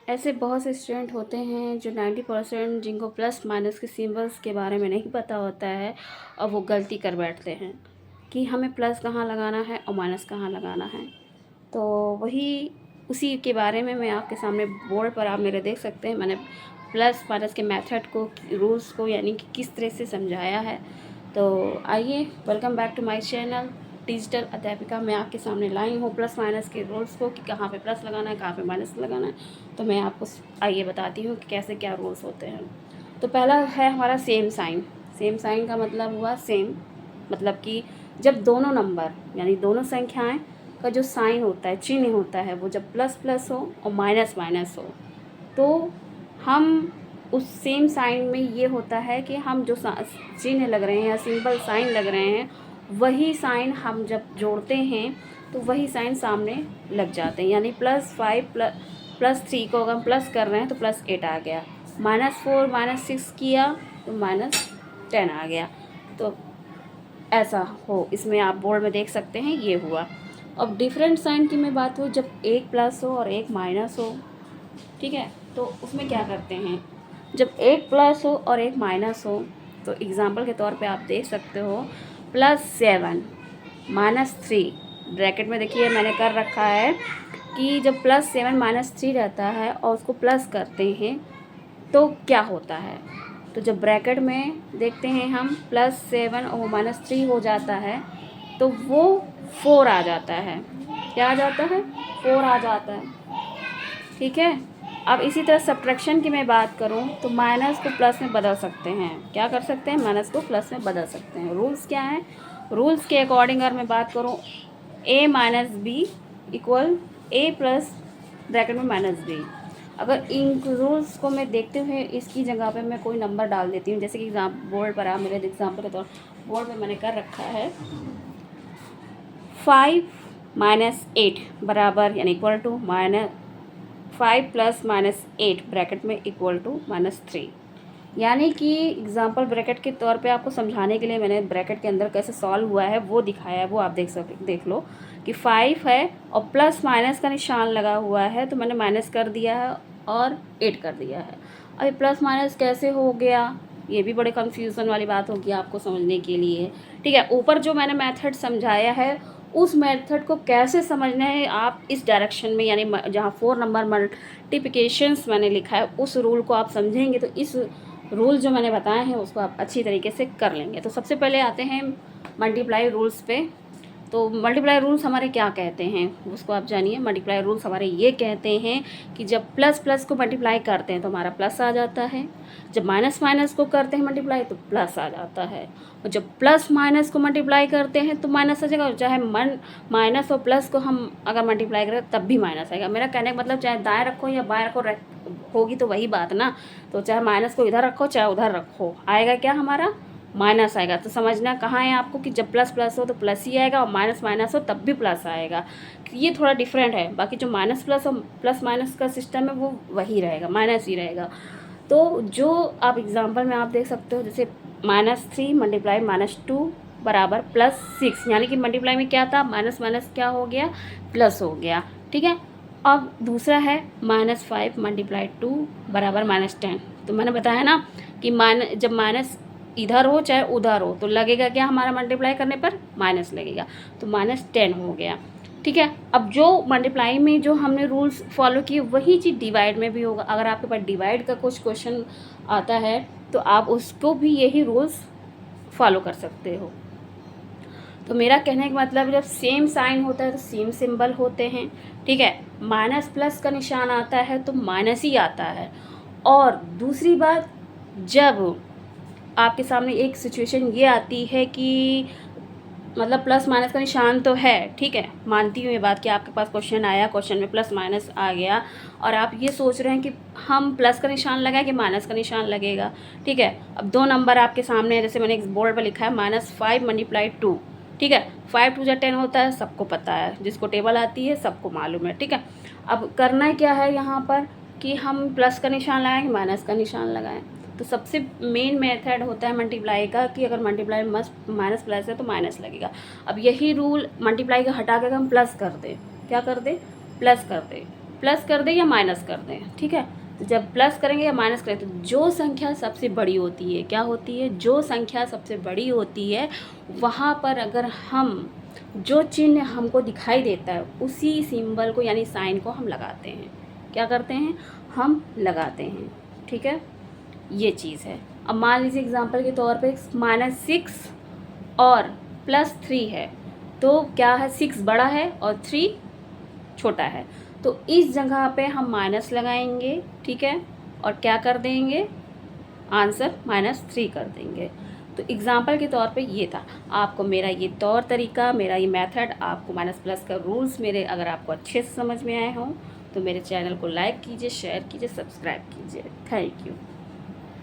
ऐसे बहुत से स्टूडेंट होते हैं जो 90% जिनको प्लस माइनस के सिंबल्स के बारे में नहीं पता होता है और वो गलती कर बैठते हैं कि हमें प्लस कहाँ लगाना है और माइनस कहाँ लगाना है। तो वही उसी के बारे में मैं आपके सामने बोर्ड पर आप मेरे देख सकते हैं, मैंने प्लस माइनस के मेथड को, रूल्स को, यानी कि किस तरह से समझाया है। तो आइए, welcome back to my channel Digital Adhyapika. मैं आपके सामने लाई हूँ प्लस माइनस के रूल्स को कि कहाँ पे प्लस लगाना है, कहाँ पे माइनस लगाना है। तो मैं आपको आइए बताती हूँ कि कैसे क्या रूल्स होते हैं। तो पहला है हमारा सेम साइन। सेम साइन का मतलब हुआ सेम, मतलब कि जब दोनों नंबर यानी दोनों संख्याएं का जो साइन होता है, चिन्ह होता है, वो जब प्लस प्लस हो और माइनस माइनस हो, तो हम उस सेम साइन में ये होता है कि हम जो चिन्ह लग रहे हैं या सिंबल साइन लग रहे हैं, वही साइन हम जब जोड़ते हैं तो वही साइन सामने लग जाते हैं। यानी +5 +3 को अगर हम प्लस कर रहे हैं तो +8 आ गया, -4 -6 किया तो -10 आ गया। तो ऐसा हो, इसमें आप बोर्ड में देख सकते हैं ये हुआ। अब डिफरेंट साइन की मैं बात हूँ, जब एक प्लस हो और एक माइनस हो, ठीक है, तो उसमें क्या करते हैं, जब एक प्लस हो और एक माइनस हो, तो एग्जांपल के तौर पे आप देख सकते हो +7 -3, ब्रैकेट में देखिए मैंने कर रखा है कि जब +7 -3 रहता है और उसको प्लस करते हैं तो क्या होता है। तो जब ब्रैकेट में देखते हैं हम +7 और -3 हो जाता है तो वो 4 आ जाता है। क्या आ जाता है? 4 आ जाता है, ठीक है। अब इसी तरह सब्ट्रैक्शन की मैं बात करूं तो माइनस को प्लस में बदल सकते हैं। क्या कर सकते हैं? माइनस को प्लस में बदल सकते हैं। रूल्स क्या हैं? रूल्स के अकॉर्डिंग अगर मैं बात करूं, a - b equal a plus bracket में -b। अगर इन रूल्स को मैं देखते हुए इसकी जगह पे मैं कोई नंबर डाल देती हूँ, जैसे कि बोर्ड पर आप मेरे एग्जाम्पल के तौर बोर्ड पर मैंने कर रखा है 5 - 8 बराबर यानी इक्वल टू -5 + -8 ब्रैकेट में इक्वल टू -3। यानी कि एग्जाम्पल ब्रैकेट के तौर पे आपको समझाने के लिए मैंने ब्रैकेट के अंदर कैसे सॉल्व हुआ है वो दिखाया है, वो आप देख लो कि 5 है और प्लस माइनस का निशान लगा हुआ है, तो मैंने माइनस कर दिया है और 8 कर दिया है। अभी प्लस माइनस कैसे हो गया, ये भी बड़े कन्फ्यूज़न वाली बात होगी आपको समझने के लिए, ठीक है। ऊपर जो मैंने मेथड समझाया है उस मेथड को कैसे समझना है आप इस डायरेक्शन में, यानी जहाँ 4 नंबर मल्टीप्लिकेशंस मैंने लिखा है उस रूल को आप समझेंगे तो इस रूल जो मैंने बताए हैं उसको आप अच्छी तरीके से कर लेंगे। तो सबसे पहले आते हैं मल्टीप्लाई रूल्स पे। तो मल्टीप्लाई रूल्स हमारे क्या कहते हैं उसको आप जानिए। मल्टीप्लाई रूल्स हमारे ये कहते हैं कि जब प्लस प्लस को मल्टीप्लाई करते हैं तो हमारा प्लस आ जाता है, जब माइनस माइनस को करते हैं मल्टीप्लाई तो प्लस आ जाता है, और जब प्लस माइनस को मल्टीप्लाई करते हैं तो माइनस आ जाएगा। चाहे माइनस और प्लस को हम अगर मल्टीप्लाई करें तब भी माइनस आएगा। मेरा कहने का मतलब चाहे दाएँ रखो या बाएँ रखो होगी तो वही बात ना। तो चाहे माइनस को इधर रखो चाहे उधर रखो, आएगा क्या हमारा? माइनस आएगा। तो समझना कहाँ है आपको कि जब प्लस प्लस हो तो प्लस ही आएगा और माइनस माइनस हो तब भी प्लस आएगा। ये थोड़ा डिफरेंट है, बाकी जो माइनस प्लस और प्लस माइनस का सिस्टम है वो वही रहेगा, माइनस ही रहेगा। तो जो आप एग्जांपल में आप देख सकते हो, जैसे -3 मल्टीप्लाई -2 बराबर +6, यानी कि मल्टीप्लाई में क्या था, माइनस माइनस क्या हो गया, प्लस हो गया, ठीक है। अब दूसरा है -5 मल्टीप्लाई 2 बराबर -10। तो मैंने बताया ना कि जब माइनस इधर हो चाहे उधर हो तो लगेगा क्या हमारा मल्टीप्लाई करने पर? माइनस लगेगा, तो -10 हो गया, ठीक है। अब जो मल्टीप्लाई में जो हमने रूल्स फॉलो किए वही चीज़ डिवाइड में भी होगा। अगर आपके पास डिवाइड का कुछ क्वेश्चन आता है तो आप उसको भी यही रूल्स फॉलो कर सकते हो। तो मेरा कहने का मतलब जब सेम साइन होता है तो सेम सिंबल होते हैं, ठीक है। माइनस प्लस का निशान आता है तो माइनस ही आता है। और दूसरी बात, जब आपके सामने एक सिचुएशन ये आती है कि मतलब प्लस माइनस का निशान तो है, ठीक है, मानती हूँ ये बात कि आपके पास क्वेश्चन आया, क्वेश्चन में प्लस माइनस आ गया और आप ये सोच रहे हैं कि हम प्लस का निशान लगाएं कि माइनस का निशान लगेगा, ठीक है। अब दो नंबर आपके सामने है, जैसे मैंने एक बोर्ड पर लिखा है -5 मल्टीप्लाई 2, ठीक है। 5 2 10 होता है, सबको पता है, जिसको टेबल आती है सबको मालूम है, ठीक है। अब करना क्या है यहाँ पर कि हम प्लस का निशान लगाएं कि माइनस का निशान लगाएं। तो सबसे मेन मेथड होता है मल्टीप्लाई का कि अगर मल्टीप्लाई माइनस प्लस है तो माइनस लगेगा। अब यही रूल मल्टीप्लाई का हटा कर हम प्लस कर दें, क्या कर दें? प्लस कर दें, प्लस कर दें या माइनस कर दें, ठीक है। तो जब प्लस करेंगे या माइनस करें तो जो संख्या सबसे बड़ी होती है, क्या होती है, जो संख्या सबसे बड़ी होती है वहाँ पर अगर हम जो चिन्ह हमको दिखाई देता है उसी सिंबल को यानी साइन को हम लगाते हैं। क्या करते हैं, हम लगाते हैं, ठीक है। ये चीज़ है। अब मान लीजिए एग्जांपल के तौर पे -6 और +3 है, तो क्या है, 6 बड़ा है और 3 छोटा है, तो इस जगह पे हम माइनस लगाएंगे, ठीक है, और क्या कर देंगे, आंसर -3 कर देंगे। तो एग्जाम्पल के तौर पे ये था। आपको मेरा ये तौर तरीका, मेरा ये मेथड, आपको माइनस प्लस का रूल्स मेरे अगर आपको अच्छे से समझ में आए हों तो मेरे चैनल को लाइक कीजिए, शेयर कीजिए, सब्सक्राइब कीजिए। Thank you.